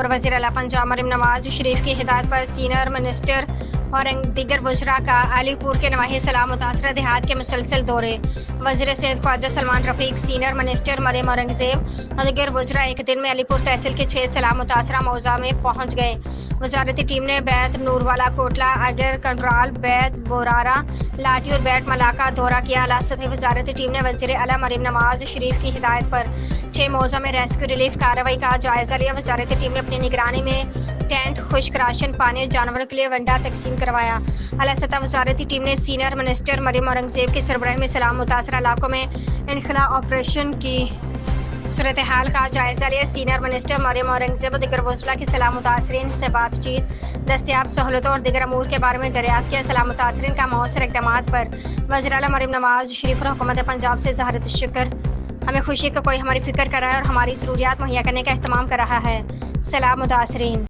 اور وزیر اعلیٰ پنجاب مریم نواز شریف کی ہدایت پر سینئر منسٹر اور دیگر وزراء کا علی پور کے نواحی سیلاب متاثرہ دیہات کے مسلسل دورے۔ وزیر صحت خواجہ سلمان رفیق، سینئر منسٹر مریم اورنگزیب اور دیگر وزراء ایک دن میں علی پور تحصیل کے 6 سیلاب متاثرہ موضع میں پہنچ گئے۔ وزارتی ٹیم نے بیت نوروالا، کوٹلہ، اگر کنڈرال، بیت بورارا، لاٹھی اور بیت ملاقہ دورہ کیا۔ اعلیٰ سطحی وزارتی ٹیم نے وزیر اعلیٰ مریم نواز شریف کی ہدایت پر 6 موضع میں ریسکیو ریلیف کارروائی کا جائزہ لیا۔ وزارتی ٹیم نے اپنی نگرانی میں ٹینٹ، خشک راشن، پانی اور جانوروں کے لیے ونڈا تقسیم کروایا۔ اعلیٰ سطح وزارتی ٹیم نے سینئر منسٹر مریم اورنگزیب کی سربراہی میں سیلاب متاثرہ علاقوں میں انخلاء آپریشن کی صورتحال کا جائزہ لیا۔ سینئر منسٹر مریم اورنگزیب اور دیگر وزراء کی سیلاب متاثرین سے بات چیت، دستیاب سہولتوں اور دیگر امور کے بارے میں دریافت کیا۔ سیلاب متاثرین کا مؤثر اقدامات پر وزیر اعلیٰ مریم نواز شریف اور حکومت پنجاب سے اظہار شکر۔ ہمیں خوشی ہے کہ کوئی ہماری فکر کر رہا ہے اور ہماری ضروریات مہیا کرنے کا اہتمام کر رہا ہے۔ سیلاب متاثرین